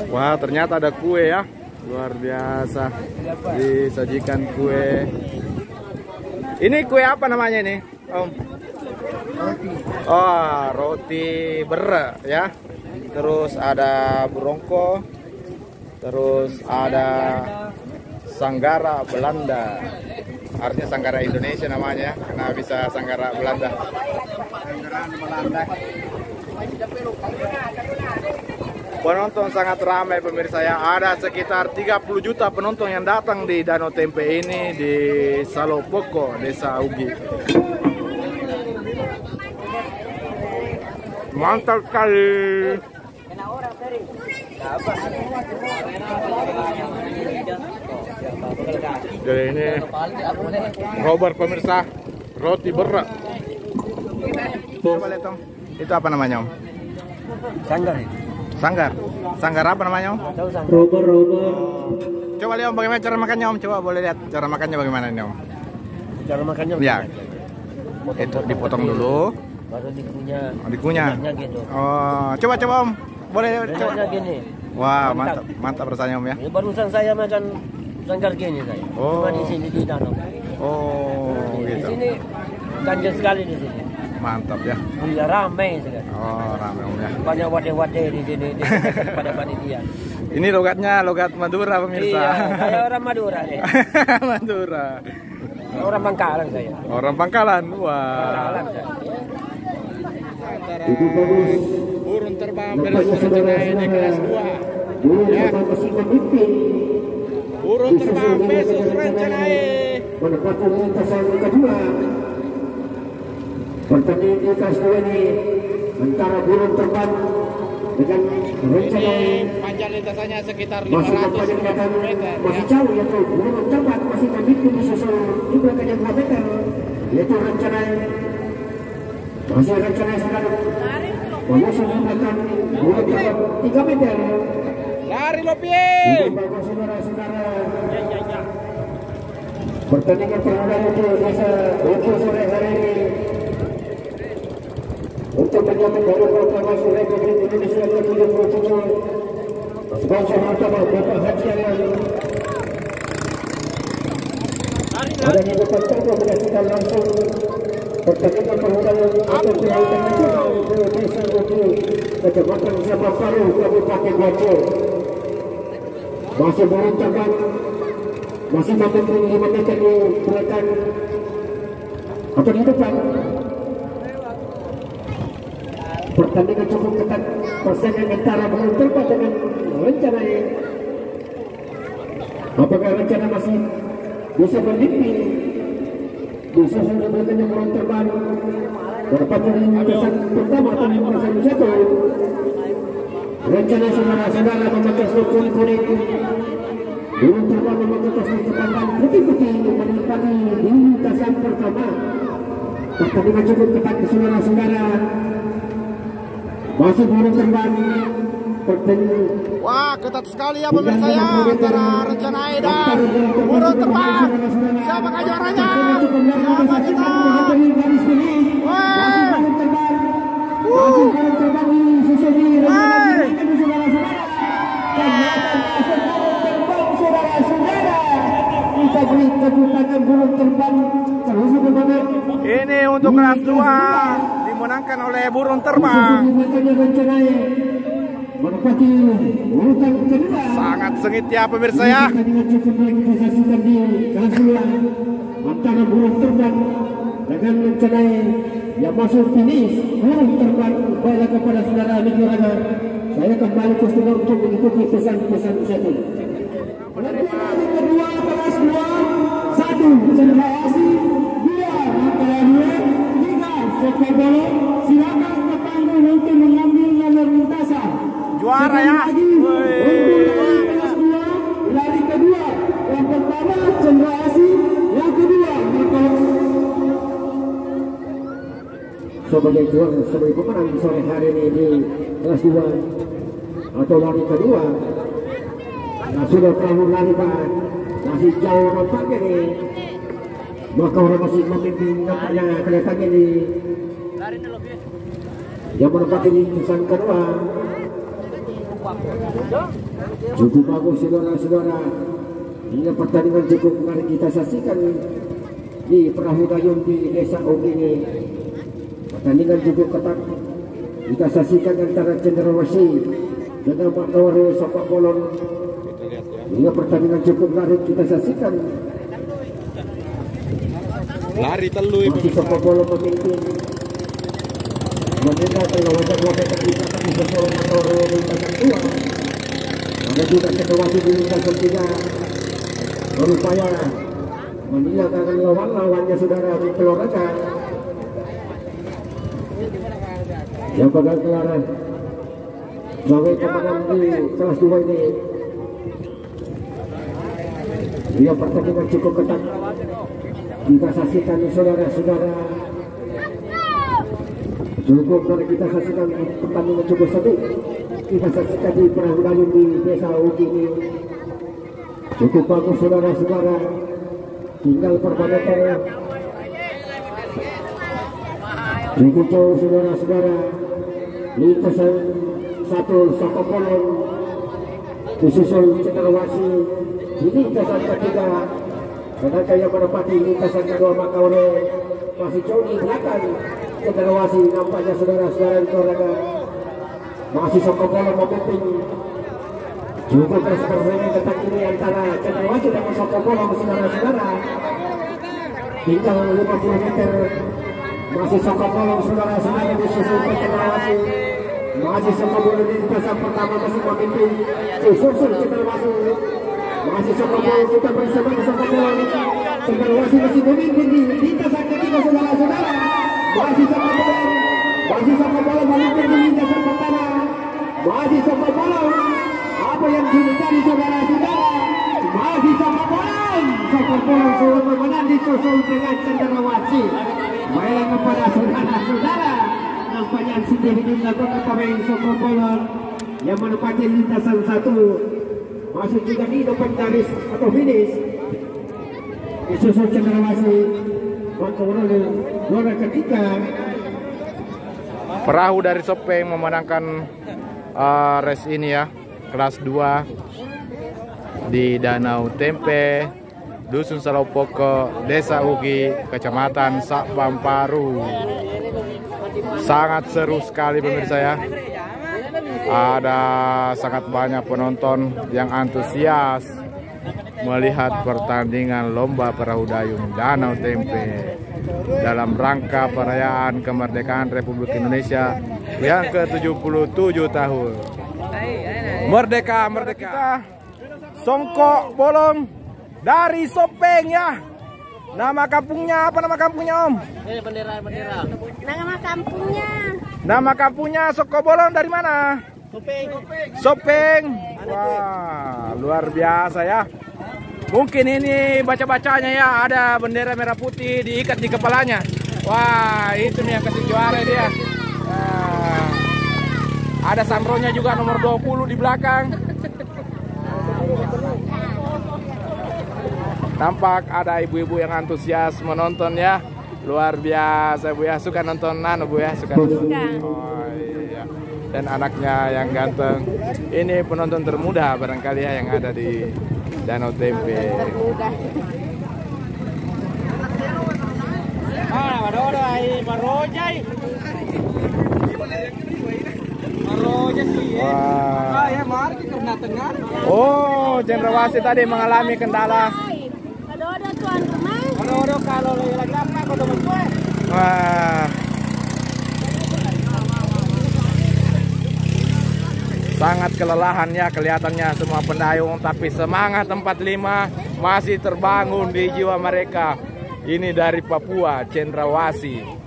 Wah, ternyata ada kue ya. Luar biasa. Disajikan kue. Ini kue apa namanya ini, Om? Roti. Oh, roti bere ya. Terus ada burongko. Terus ada sanggara Belanda. Artinya sanggara Indonesia namanya, karena bisa sanggara Belanda. Penonton sangat ramai pemirsa ya. Ada sekitar 30 juta penonton yang datang di Danau Tempe ini di Salopoko, Desa Ugi. Mantap sekali. Jadi ini Robert pemirsa, roti berak. Coba lihat Om, itu apa namanya Om? Sanggar. Sanggar. Sanggar apa namanya Om? Robert. Coba lihat Om bagaimana cara makannya Om. Coba boleh lihat cara makannya bagaimana ini Om? Cara makannya? Ya. Itu dipotong dulu. Baru dikunyah. Oh, dikunyah. Gitu. Oh, coba Om. Boleh coba. Gini. Wah, mantap rasanya Om ya. Ya, barusan saya makan sanggar gini saya. Oh. Cuma di sini di danau. Oh, Di gitu. sini ganjil sekali di sini. Mantap ya. Ya ramai sekali. Oh, ramai Om ya. Banyak wadah-wadah di sini pada panitia. Ini logatnya logat Madura pemirsa. Iya, saya orang Madura deh. Madura. Orang Bangkalan saya. Orang Bangkalan. Wah. Bangkalan saya. Burung terbang versi rencana kelas 2. Ya. Burung terbang versus rencana menempati lintasan kedua. Pertandingan di kelas 2 ini antara burung terbang dengan rencana panjang lintasannya sekitar masih 550 meter. Masih jauh yaitu burung terbang masih memiliki disusul di belakangnya 2 meter yaitu rencana masih rencana sekarang menyusul di belakang burung terbang 3 meter. Lari lo piye. Saudara-saudara. Pertandingan permulaan itu biasa untuk sore hari ini untuk menyambut Hari Proklamasi Republik Indonesia ke-77 sponsor utama Bapak Haji Alan. Ada yang bertemu menyaksikan langsung pertandingan permulaan atau perhelatan nasional Desa Ugi Kecamatan Sabah Paru Kabupaten Wajo. Masih burung terbang masih mampu 5 meter di belakang atau di depan. Pertandingan cukup ketat persaingan antara burung terbang dengan rencana. Apakah rencana masih bisa bermimpi bisa sudah belakangnya burung terbang menempati lintasan pertama atau lintasan satu. Rencana saudara-saudara memakai slot kuning-kuning. Burung terbang memakai slot kecepatan putih-putih menempati lintasan pertama. Pertandingan cukup ketat saudara-saudara. Masih burung terbang. Wah, ketat sekali ya pemirsa ya antara rencana dan burung terbang. Siapakah juaranya? Siapa kita? Ini untuk kelas 2 dimenangkan oleh burung terbang. Sangat sengit ya pemirsa ya. Antara burung terbang dengan rencana yang masuk finish burung terbang. Baiklah kepada saudara Miki Raga, saya kembali ke studio untuk mengikuti pesan-pesan saya. Kedua kelas 2 1 Chandra Asih 2 Makalah 2 3 Sokol Bolo. Silakan ke panggung untuk mengambil nomor lintasan. Juara ya. Kelas 2 lari kedua. Yang pertama Chandra Asih, yang kedua Makalah. Sebagai juara, sebagai pemenang sore hari ini di kelas 2 atau lari kedua. Nah, sudah terlalu lari Pak, masih jauh nampaknya nih. Maka orang masih memimpin nampaknya kelihatannya nih. Yang menempati lintasan kedua. Cukup bagus saudara-saudara. Ini pertandingan cukup menarik kita saksikan di perahu dayung di Desa Ugi ini. Pertandingan cukup ketat kita saksikan antara Cendrawasih dengan Pak Tore Sopak Bolon. Ini pertandingan cukup menarik kita saksikan. Lari telu masih Sopak Bolon memimpin. Meninggalkan lawan wasit kita tapi bersama Pak Tore lintasan 2. Ada juga Cendrawasih di lintasan 3. Berupaya meninggalkan lawannya saudara di Keluraga. Yang bakal kelar sebagai pemenang di kelas 2 ini. Dia pertandingan cukup ketat kita saksikan saudara-saudara. Cukup dari kita saksikan pertandingan cukup seru kita saksikan di perahu dayung di Desa Ugi ini. Cukup bagus saudara-saudara. Tinggal perbaneter. Cukup jauh saudara-saudara. Lintasan 1 Sopak Bolon disusul Cendrawasih di lintasan ketiga. Sedangkan yang menempati lintasan kedua Makaure masih jauh di belakang Cendrawasih. Nampaknya saudara-saudara di Keluraga masih Sopak Bolon memimpin. Juga persaingan ketat ini antara Cendrawasih dan Sopak Bolon saudara-saudara. Tinggal 50 meter. Masih Sopak Bolon saudara-saudara disusul Cendrawasih. Masih Sopak Bolon di lintasan pertama masih memimpin. Disusul Cendrawasih. Masih Sopak Bolon kita bersama Sopak Bolon. Cendrawasih masih memimpin di lintasan ketiga saudara-saudara. Masih Sopak Bolon. Masih Sopak Bolon memimpin di lintasan pertama. Masih Sopak Bolon. Apa yang dicari saudara-saudara? Masih Sopak Bolon. Sopak Bolon sudah memenang disusul dengan Cendrawasih. Baik kepada saudara-saudara. Nampaknya sudah dilakukan pemain Sopak Bolon yang menempati lintasan 1. Masih juga di depan garis atau finish. Disusul Cendrawasih. Makaure juara ketiga. Perahu dari Sopeng memenangkan race ini ya, kelas 2 di Danau Tempe, Dusun Salopoko, Desa Ugi, Kecamatan Sakpamparu. Sangat seru sekali pemirsa ya. Ada sangat banyak penonton yang antusias melihat pertandingan lomba perahu dayung Danau Tempe dalam rangka perayaan kemerdekaan Republik Indonesia yang ke-77 tahun. Merdeka, merdeka. Sopak Bolon dari Sopeng ya. Nama kampungnya apa nama kampungnya Om? Bendera. Nama kampungnya. Nama kampungnya Sopak Bolon dari mana? Sopeng. Wah, luar biasa ya. Mungkin ini baca-bacanya ya, ada bendera merah putih diikat di kepalanya. Wah, itu nih yang kasih juara dia. Ada sambronya juga nomor 20 di belakang. Tampak ada ibu-ibu yang antusias menonton ya. Luar biasa Bu ya, suka nonton Bu ya, suka. Oh iya. Dan anaknya yang ganteng. Ini penonton termuda barangkali ya yang ada di Danau Tempe. Oh, Cendrawasih tadi mengalami kendala. Wah. Sangat kelelahan ya kelihatannya semua pendayung, tapi semangat 45 masih terbangun di jiwa mereka. Ini dari Papua, Cendrawasih.